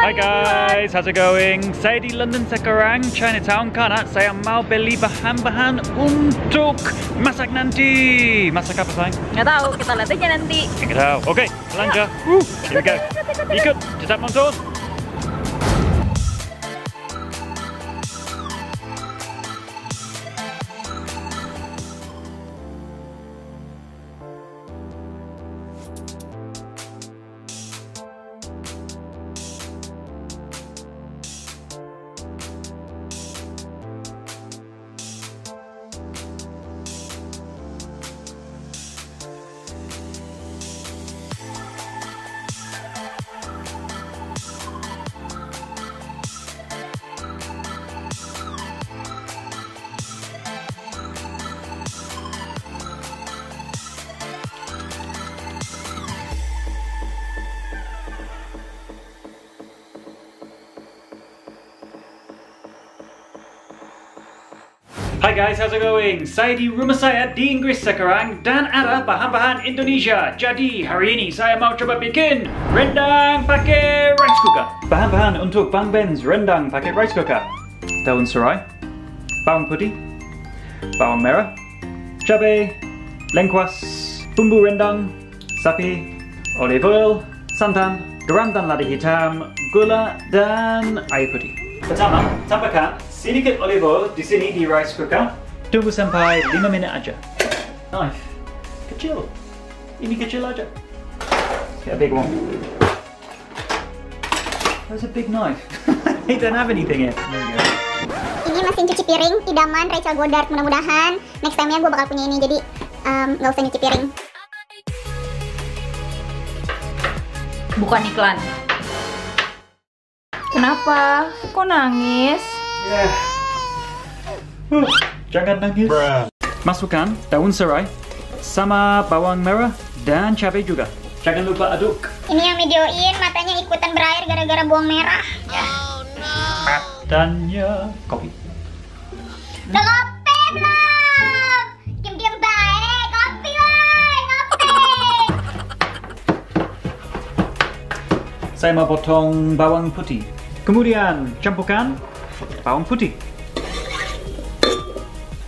Hai guys, how's it going? Saya di London sekarang, Chinatown, karena saya mau beli bahan-bahan untuk masak nanti. Masak apa sayang? Nggak tahu, kita lihat aja nanti. Nggak tahu. Oke, belanja. Here we go. Ikut, cetak motor. Hai guys, how's it going? Saya di rumah saya di Inggris sekarang dan ada bahan-bahan Indonesia. Jadi hari ini saya mau coba bikin rendang pakai Ricecooker. Bahan-bahan untuk Bang Ben's rendang pakai Ricecooker: daun serai, bawang putih, bawang merah, cabai, lengkuas, bumbu rendang, sapi, olive oil, santan, garam dan lada hitam, gula dan air putih. Pertama, tambahkan sedikit olive oil di sini di rice cooker. Tunggu sampai 5 menit aja. Knife kecil. Ini kecil aja. Get a big one. That's a big knife. I don't have anything here. There we go. Ini mesin cuci piring idaman Rachel Goddard. Mudah-mudahan next time-nya gue bakal punya ini, jadi nggak usah nyuci piring. Bukan iklan. Kenapa? Kok nangis? Jangan nangis. Masukkan daun serai sama bawang merah dan cabai juga. Jangan lupa aduk. Ini yang videoin matanya ikutan berair gara-gara bawang merah. Oh no. Matanya kopi. Udah ngopi belum? Diam-diam baik. Kopi woy, ngopi. Saya mau potong bawang putih. Kemudian campurkan bawang putih.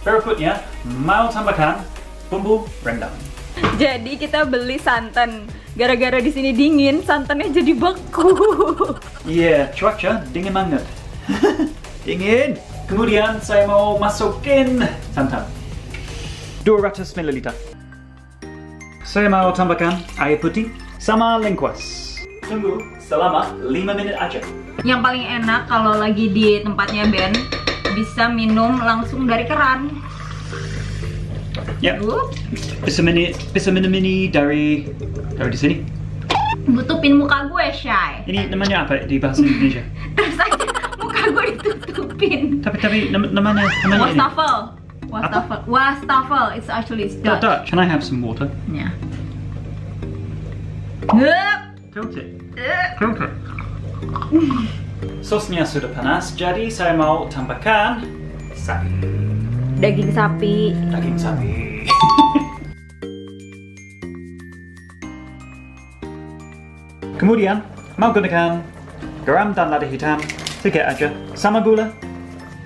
Berikutnya mau tambahkan bumbu rendang. Jadi kita beli santan. Gara-gara di sini dingin, santannya jadi beku. Iya, cuaca dingin banget. Dingin. Kemudian saya mau masukin santan 200 ml. Saya mau tambahkan air putih sama lengkuas. Tunggu selama 5 menit aja. Yang paling enak kalau lagi di tempatnya Ben, bisa minum langsung dari keran. Ya, bisa minum ini dari di sini. Tutupin muka gue, Shay. Ini namanya apa di bahasa Indonesia? Terus aja muka gue ditutupin. Tapi namanya ini. Wastafel. Wastafel. Wastafel. It's actually Dutch. Dutch. Can I have some water? Yeah. Tilt it. Tilt it. Sosnya sudah panas, jadi saya mau tambahkan sapi. Daging sapi. Daging sapi. Kemudian mau gunakan garam dan lada hitam sedikit aja sama gula.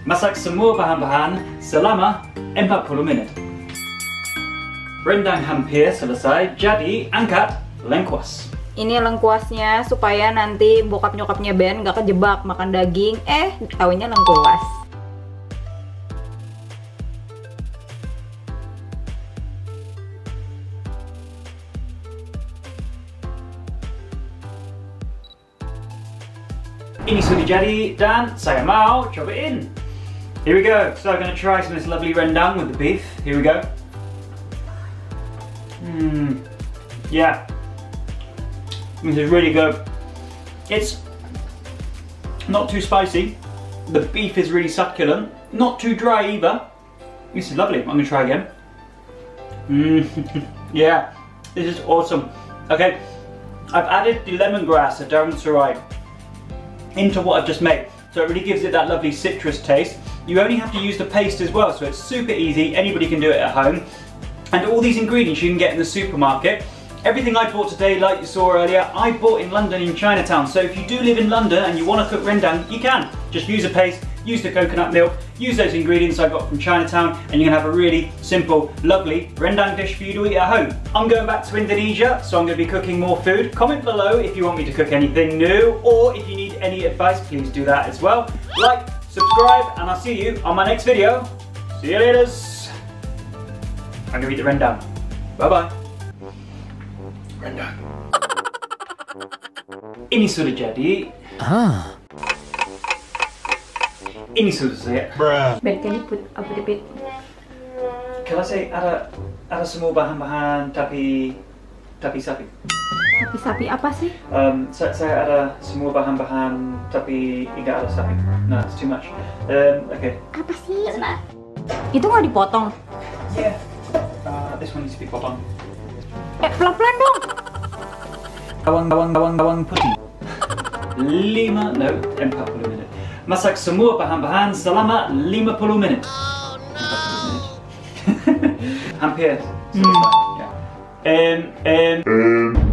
Masak semua bahan-bahan selama 40 menit. Rendang hampir selesai, jadi angkat lengkuas. Ini lengkuasnya supaya nanti bokap nyokapnya Ben gak kejebak makan daging, taunya lengkuas. Ini sudah jadi dan saya mau cobain. Here we go. So I'm going to try some of this lovely rendang with the beef. Here we go. Yeah. This is really good. It's not too spicy. The beef is really succulent. Not too dry either. This is lovely. I'm going to try again. Yeah, this is awesome. Okay, I've added the lemongrass, the Daun serai, into what I've just made. So it really gives it that lovely citrus taste. You only have to use the paste as well, so it's super easy. Anybody can do it at home. And all these ingredients you can get in the supermarket. Everything I bought today, like you saw earlier, I bought in London in Chinatown. So if you do live in London and you want to cook rendang, you can. Just use a paste, use the coconut milk, use those ingredients I got from Chinatown, and you can have a really simple, lovely rendang dish for you to eat at home. I'm going back to Indonesia, so I'm going to be cooking more food. Comment below if you want me to cook anything new, or if you need any advice, please do that as well. Like, subscribe, and I'll see you on my next video. See you later. I'm going to eat the rendang. Bye-bye. Rendang. Ini sudah jadi. Ini sudah saya. Ben, can you put a bit? Kalau saya ada semua bahan-bahan tapi sapi. Tapi sapi apa sih? Saya ada semua bahan-bahan tapi tidak ada sapi. No, it's too much. Okay. Apa sih? Itu nggak dipotong? Yeah. This one needs to be potong. Pelan-pelan dong. Bawang putih. 40 menit. Masak semua bahan-bahan selama 50 menit. Hampir selesai. Yeah.